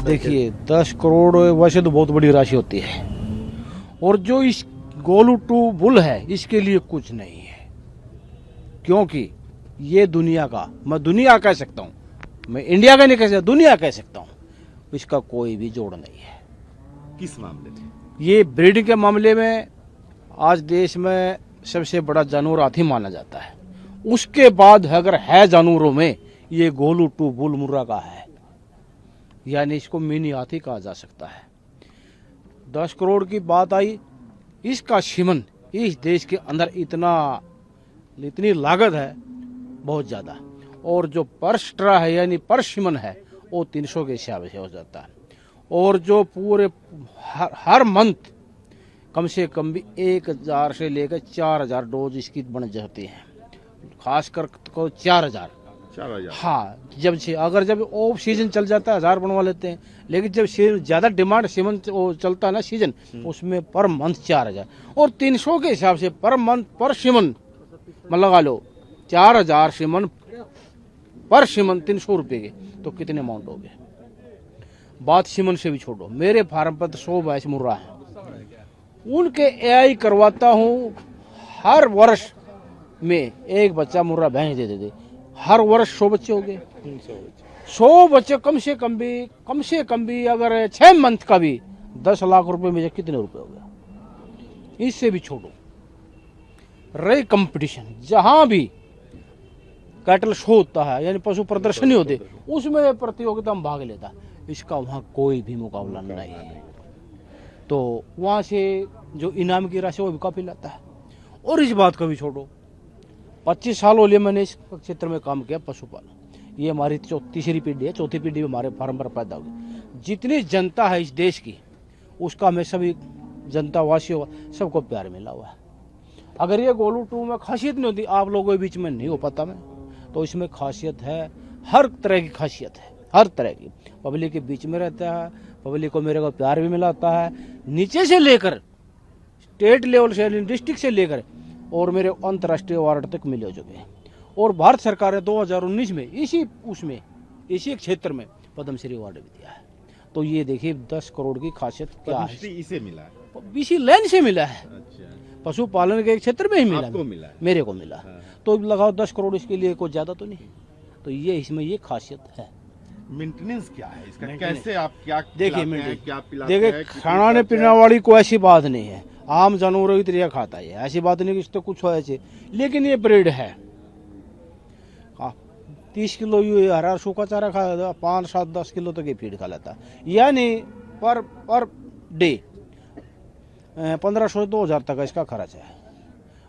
देखिए 10 करोड़ वैसे तो बहुत बड़ी राशि होती है, और जो इस गोलू टू बुल है इसके लिए कुछ नहीं है, क्योंकि ये दुनिया का, मैं दुनिया कह सकता हूँ, मैं इंडिया का नहीं कह सकता, दुनिया कह सकता हूँ, इसका कोई भी जोड़ नहीं है। किस मामले में? ये ब्रीडिंग के मामले में आज देश में सबसे बड़ा जानवर हाथी माना जाता है, उसके बाद अगर है जानवरों में ये गोलू टू बुल मुर्रा का है, यानी इसको मिनी हाथी कहा जा सकता है। 10 करोड़ की बात आई, इसका सीमन इस देश के अंदर इतनी लागत है बहुत ज़्यादा, और जो पर स्ट्रा है यानी पर सीमन है वो 300 के हिसाब से हो जाता है, और जो पूरे हर मंथ कम से कम भी 1000 से लेकर 4000 डोज इसकी बन जाती है, खासकर को 4000। हाँ, जब ऑफ सीजन चल जाता है 1000 बनवा लेते हैं, लेकिन जब ज्यादा डिमांड सीजन चलता है ना सीजन, उसमें पर मंथ 4000, और 300 के हिसाब से पर मंथ पर सीमन मतलब लगा लो 4000 सीमन पर सीमन 300 रुपए के, तो कितने अमाउंट हो गए। बात सीमन से भी छोड़ो, मेरे फार्म पर तो 100 भैंस मुर्रा है, उनके एआई करवाता हूँ, हर वर्ष में एक बच्चा मुर्रा भैंस दे देते, हर वर्ष 100 बच्चे हो गए। 100 बच्चे कम से कम भी अगर 6 मंथ का भी 10 लाख रुपए में कितने रुपए हो गए। इससे भी छोड़ो, रही कंपटीशन, जहां भी कैटल शो होता है यानी पशु प्रदर्शनी होते, उसमें प्रतियोगिता में भाग लेता, इसका वहां कोई भी मुकाबला नहीं है, तो वहां से जो इनाम की राशि वो भी काफी लाता है। और इस बात को भी छोड़ो, 25 साल हो लिए मैंने इस क्षेत्र में काम किया, पशुपालन, ये हमारी तीसरी पीढ़ी है, चौथी पीढ़ी में हमारे फार्म पर पैदा हुई। जितनी जनता है इस देश की, उसका हमें सभी जनता वासियों सबको प्यार मिला हुआ है। अगर ये गोलू टू में खासियत नहीं होती, आप लोगों के बीच में नहीं हो पाता मैं, तो इसमें खासियत है, हर तरह की खासियत है, हर तरह की। पब्लिक के बीच में रहता है, पब्लिक को मेरे को प्यार भी मिला होता है, नीचे से लेकर स्टेट लेवल से, डिस्ट्रिक्ट से लेकर और मेरे अंतर्राष्ट्रीय अवार्ड तक मिले हो चुके हैं। और भारत सरकार ने 2019 में इसी क्षेत्र में पद्मश्री अवार्ड भी दिया है। तो ये देखिए 10 करोड़ की खासियत क्या है। इसे मिला है, बीसी लाइन से मिला है। अच्छा, पशुपालन के क्षेत्र में ही मिला, आपको मिला है? मेरे को मिला। हाँ। तो लगाओ 10 करोड़, इसके लिए कोई ज्यादा तो नहीं, तो ये इसमें ये खासियत है। मेंटेनेंस क्या है इसका, कैसे आप क्या देखिए खिलाते हैं, क्या पिलाते हैं, देखिए, कितनी खाने खर्चा पीने वाली कोई ऐसी बात नहीं है, आम जानवरों की तरह खाता है, ऐसी बात नहीं कि इससे कुछ हो ऐसे, लेकिन ये ब्रीड है। 30 किलो ये हरा सूखा चारा खा, 5, 7, 10 किलो तक ये फीड खा लेता, यानी पर डे 1500 से 2000 तक इसका खर्च है।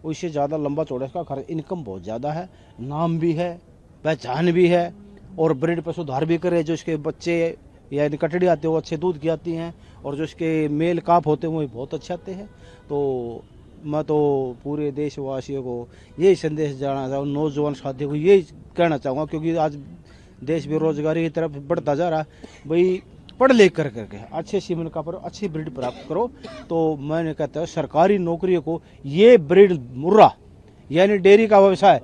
उससे ज़्यादा लंबा चौड़ा इसका खर्च, इनकम बहुत ज़्यादा है, नाम भी है, पहचान भी है, और ब्रीड पर सुधार भी करे। जो इसके बच्चे यानी कटड़ी आते हैं वो अच्छे दूध की आती हैं, और जो इसके मेल काप होते हैं वो बहुत अच्छे आते हैं। तो मैं तो पूरे देशवासियों को यही संदेश देना चाहूँ, नौजवान साथियों को यही कहना चाहूँगा, क्योंकि आज देश बेरोजगारी की तरफ बढ़ता जा रहा है, भाई पढ़ लिख करके अच्छे सीमन का पर अच्छी ब्रीड प्राप्त करो। तो मैंने कहता हूँ सरकारी नौकरियों को ये ब्रीड मुर्रा यानी डेयरी का व्यवसाय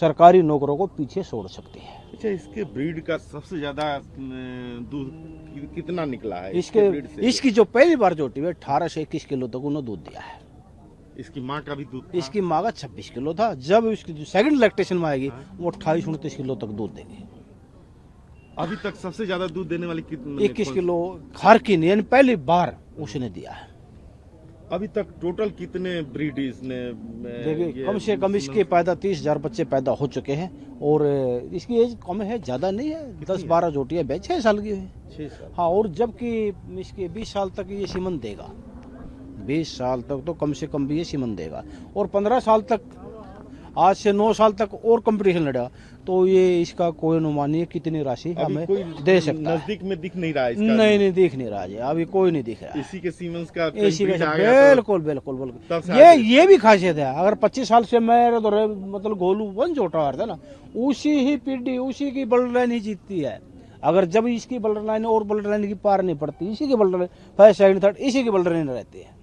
सरकारी नौकरों को पीछे छोड़ सकती है। अच्छा, इसके ब्रीड का सबसे ज्यादा दूध कितना निकला है इसकी जो पहली बार जोटी है 18 से 21 किलो तक उन्होंने दूध दिया है। इसकी माँ का भी दूध था? इसकी माँ का 26 किलो था। जब इसकी जो सेकंड लैक्टेशन में आएगी वो 28-29 किलो तक दूध देगी। अभी तक सबसे ज्यादा दूध देने वाली 21 किलो हर की यानी पहली बार उसने दिया है। अभी तक टोटल कितने ब्रीड इसने? देखिए कम से कम इसके पैदा 30,000 बच्चे पैदा हो चुके हैं, और इसकी एज कम है, ज़्यादा नहीं है, 10-12 जोटियाँ 6 साल की है। 6 साल? हाँ, और जबकि इसके 20 साल तक ये सीमन देगा, 20 साल तक तो कम से कम भी ये सीमन देगा, और 15 साल तक, आज से 9 साल तक और कंपटीशन लड़ा, तो ये इसका कोई अनुमान नहीं है कितनी राशि हमें दे सकता है। नजदीक में दिख नहीं रहा है इसका? नहीं दिख नहीं रहा है, अभी कोई नहीं दिख रहा। इसी के सीमेंस का इसी के बिल्कुल ये भी खासियत है। अगर 25 साल से मैं तो मतलब गोलू 1 जोटा आ रहा था ना, उसी ही पीढ़ी उसी की बल्ड लाइन ही जीतती है। अगर जब इसकी बल्ड लाइन और बल्ड लाइन की पार नहीं पड़ती, इसी की blood line first second third इसी की बल्ड लाइन रहती है।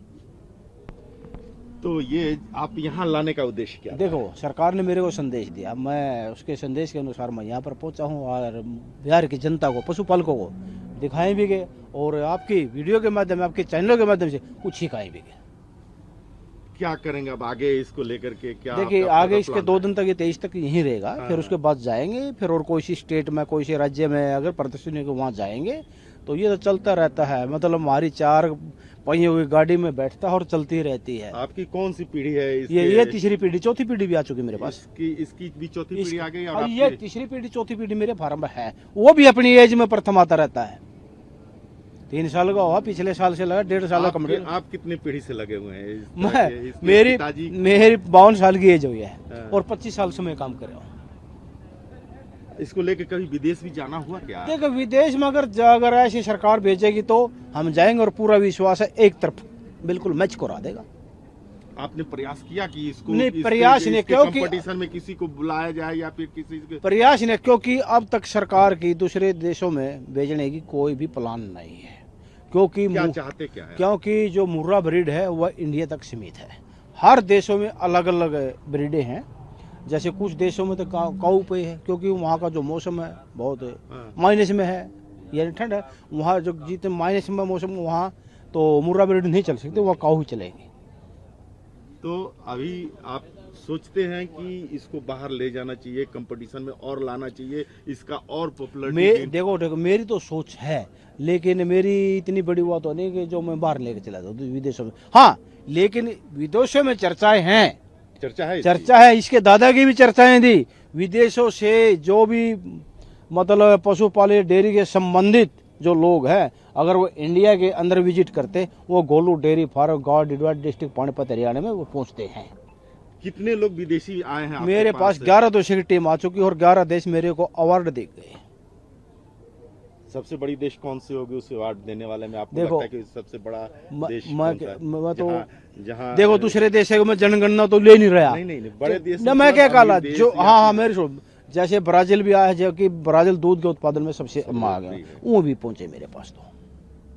तो ये आप यहाँ लाने का उद्देश्य क्या था? देखो, सरकार ने मेरे को संदेश दिया, मैं उसके संदेश के अनुसार मैं यहाँ पर पहुँचा हूँ और बिहार की जनता को, पशुपालकों को दिखाए भी गए और आपकी वीडियो के माध्यम, आपके चैनलों के माध्यम से कुछ सिखाए भी गए। क्या करेंगे अब आगे इसको लेकर के? क्या देखिए, आपका आगे पूरा इसके प्लान 2 है? दिन तक, ये 23 तक यहीं रहेगा, फिर उसके बाद जाएंगे, फिर और कोई सी स्टेट में, कोई से राज्य में अगर प्रदर्शनी को वहाँ जाएंगे तो ये तो चलता रहता है। मतलब हमारी 4 पहिए हुई गाड़ी में बैठता है और चलती रहती है। आपकी कौन सी पीढ़ी है ये तीसरी पीढ़ी, चौथी पीढ़ी भी आ चुकी मेरे पास। इसकी भी चौथी पीढ़ी आ गई और और ये आपकी? तीसरी पीढ़ी, चौथी पीढ़ी मेरे फार्म में है। वो भी अपनी एज में प्रथम आता रहता है। 3 साल का हुआ, पिछले साल से लगा, 1.5 साल का कम्प्लीट। आप कितनी पीढ़ी से लगे हुए हैं मेरी 52 साल की एज हुई है हाँ। और 25 साल से मैं काम कर रहा हूँ। इसको लेके कभी विदेश भी जाना हुआ क्या? देखो, विदेश में अगर ऐसी सरकार भेजेगी तो हम जाएंगे और पूरा विश्वास है एक तरफ बिल्कुल मैच करा देगा। आपने प्रयास किया कि इसको नहीं, प्रयास नहीं, क्योंकि कंपटीशन में किसी को बुलाया जाए या फिर किसी के? प्रयास नहीं, क्योंकि अब तक सरकार की दूसरे देशों में भेजने की कोई भी प्लान नहीं है। क्योंकि क्या चाहते क्या है? क्योंकि जो मुर्रा ब्रीड है वह इंडिया तक सीमित है। हर देशों में अलग अलग ब्रीडें हैं। जैसे कुछ देशों में तो काऊ पे है, क्योंकि वहाँ का जो मौसम है बहुत माइनस में है, यानी ठंड है। वहाँ जो जितने माइनस में मौसम, वहाँ तो मुर्रा ब्रीड नहीं चल सकते, वहाँ काऊ ही चलेगी। तो अभी आप सोचते हैं कि इसको बाहर ले जाना चाहिए, कंपटीशन में और लाना चाहिए, इसका और पॉपुलरिटी? देखो, मेरी तो सोच है, लेकिन मेरी इतनी बड़ी बात तो नहीं कि जो मैं बाहर लेकर चला जाऊँ विदेशों में। हाँ, लेकिन विदेशों में चर्चाएं हैं, चर्चा है। इसके दादा की भी चर्चाएं थी। विदेशों से जो भी मतलब पशुपालन डेयरी के संबंधित जो लोग हैं, अगर वो इंडिया के अंदर विजिट करते, वो गोलू डेयरी फार्म, गाँव डिडवार डिस्ट्रिक्ट पानीपत हरियाणा में वो पहुंचते हैं। कितने लोग विदेशी आए हैं मेरे पास 11 देशों की टीम आ चुकी है और 11 देश मेरे को अवार्ड दे गए। सबसे बड़ी देश कौन सी होगी उस अवार्ड देने वाले में? आपको देखो, लगता है कि सबसे बड़ा देश मैं तो जहाँ देखो, दूसरे देश है, मैं जनगणना तो ले नहीं रहा। नहीं बड़े देश न, मैं क्या कहला जो, हाँ, मेरे जैसे ब्राजील भी आया है, जो कि ब्राजील दूध के उत्पादन में सबसे आगे है, वो भी पहुंचे मेरे पास। तो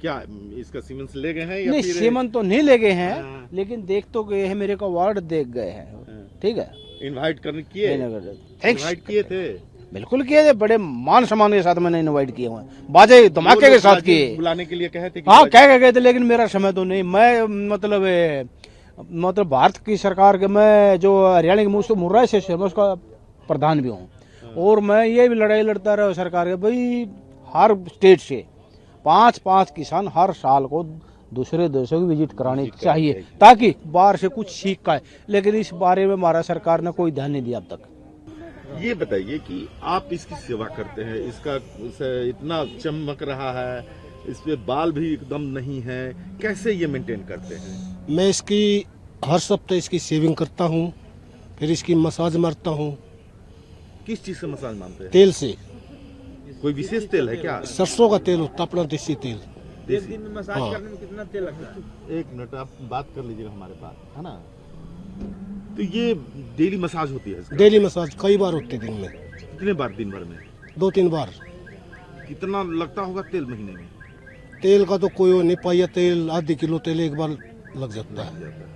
क्या इसका सीमेंस ले गए हैं या नहीं, फिर? सीमन तो नहीं ले गए हैं, हाँ। लेकिन देख तो गए हैं, मेरे को अवार्ड दे गए हैं। ठीक है, इनवाइट करने किए? थैंक्स, इनवाइट किए थे? बिल्कुल किए थे, बड़े मान सम्मान के साथ मैंने इनवाइट किए हुए, बाजे धमाके के साथ किए। बुलाने के लिए कहे थे कि हाँ, कह गए थे, लेकिन मेरा समय तो नहीं। मैं मतलब भारत की सरकार के, मैं जो हरियाणा के मुझसे मुर्रा से मैं उसका प्रधान भी हूँ। और मैं ये भी लड़ाई लड़ता रहा सरकार के, भाई हर स्टेट से 5-5 किसान हर साल को दूसरे देशों की विजिट करानी चाहिए, ताकि बाहर से कुछ सीख पाए। लेकिन इस बारे में हमारा सरकार ने कोई ध्यान नहीं दिया अब तक। ये बताइए कि आप इसकी सेवा करते हैं, इसका इतना चमक रहा है, इस पे बाल भी एकदम नहीं है, कैसे ये मेंटेन करते हैं? मैं इसकी हर सप्ताह इसकी शेविंग करता हूँ, फिर इसकी मसाज मारता हूँ। किस चीज से मसाज मारते हैं? तेल से। कोई विशेष तेल है क्या? सरसों का तेल होता, अपना देसी तेल। देसी? मसाज करने में कितना तेल लगता है? 1 मिनट आप बात कर लीजिएगा हमारे पास, है ना? तो ये डेली मसाज होती है इसका? डेली मसाज कई बार होते दिन में। कितने बार दिन भर में? 2-3 बार। कितना लगता होगा तेल महीने में? तेल का तो कोई नहीं पाया, तेल आधी किलो तेल एक बार लग जाता है।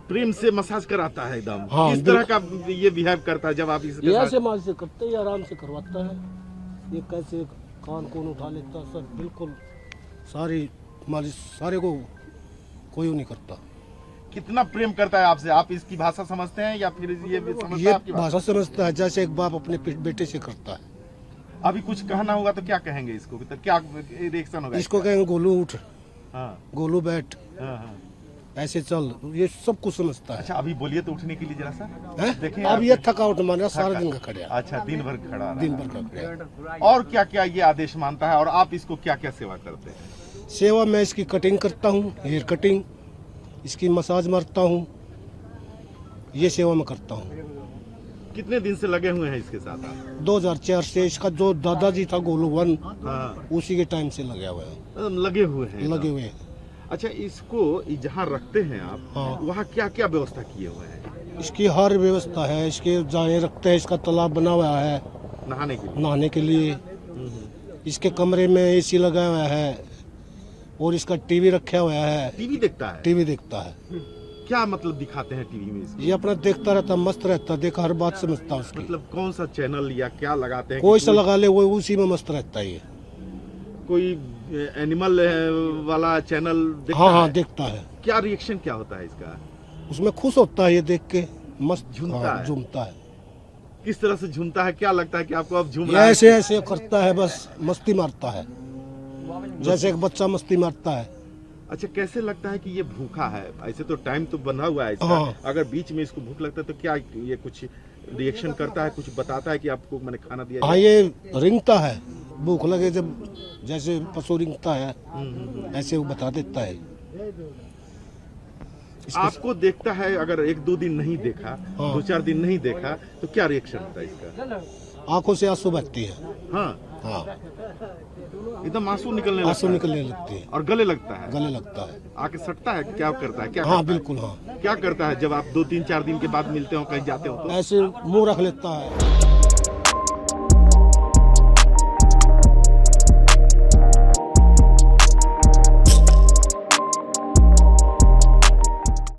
प्रेम से मसाज कराता है एकदम। हाँ, किस तरह का ये बिहेव करता है जब आप इसके साथ? ऐसे माल से करते हैं, आराम से करवाता है। ये कैसे कान कौन उठा लेता है, सब बिल्कुल सारी मालिश सारे को कोई नहीं करता। कितना प्रेम करता है आपसे? आप इसकी भाषा समझते हैं या फिर ये समझता है आपकी भाषा समझता है, जैसे एक बाप अपने बेटे से करता है। अभी कुछ कहना होगा तो क्या कहेंगे इसको? तो क्या रिएक्शन होगा इसको कहेंगे गोलू उठ, हाँ, गोलू बैठ, हाँ, हाँ। ऐसे चल, ये सब कुछ समझता है। अच्छा, अभी बोलिए तो उठने के लिए जरा सा देखें। अब ये थकावट माना, सारा दिन का खड़ा। अच्छा, दिन भर खड़ा रहा। दिन भर का खड़ा। और क्या क्या ये आदेश मानता है और आप इसको क्या क्या सेवा करते हैं? सेवा मैं इसकी कटिंग करता हूँ, हेयर कटिंग, इसकी मसाज मारता हूँ, ये सेवा मैं करता हूँ। कितने दिन से लगे हुए हैं इसके साथ आप? 2004 से। इसका जो दादाजी था गोलू 1, हाँ, उसी के टाइम से लगे हुए हैं। लगे हुए हैं? लगे हुए हैं। अच्छा, इसको जहाँ रखते हैं आप, हाँ। वहाँ क्या क्या व्यवस्था किए हुए हैं? इसकी हर व्यवस्था है, इसके जहाँ रखते हैं, इसका तालाब बना हुआ है नहाने के लिए। इसके कमरे में एसी लगा हुआ है और इसका टीवी रखा हुआ है। टीवी देखता है? टीवी देखता है। क्या मतलब दिखाते हैं टीवी में इसमें? ये अपना देखता रहता, मस्त रहता, देखा हर बात समझता उसकी। मतलब कौन सा चैनल या क्या लगाते हैं? कोई सा लगा ले वो उसी में मस्त रहता है ये। कोई एनिमल वाला चैनल देखता हाँ हाँ है? देखता है। क्या रिएक्शन क्या होता है इसका? उसमें खुश होता है ये देख के, मस्त झूमता है? झूमता है। किस तरह से झूमता है? क्या लगता है कि आपको अब झूम ये रहा है? ऐसे ऐसे करता है, बस मस्ती मारता है, जैसे एक बच्चा मस्ती मारता है। अच्छा, कैसे लगता है कि ये भूखा है? ऐसे तो टाइम तो बंधा हुआ है इसका। हाँ। अगर बीच में इसको भूख लगता है तो क्या ये कुछ रिएक्शन करता है, कुछ बताता है कि आपको मैंने खाना दिया? हाँ ये रिंगता है, भूख लगे जब जैसे पशु रिंगता है ऐसे वो बता देता है। आपको देखता है, अगर 1-2 दिन नहीं देखा, हाँ। 2-4 दिन नहीं देखा तो क्या रिएक्शन होता है इसका? आंखों से आंसू बहती है। हाँ, हाँ एकदम आंसू निकलने आंसू लगता है निकलने लगती है, और गले लगता है। गले लगता है। आके सटता है, क्या करता है? क्या हाँ करता है? बिल्कुल हाँ, क्या करता है जब आप 2-3-4 दिन के बाद मिलते हो, कहीं जाते हो तो? ऐसे मुंह रख लेता है।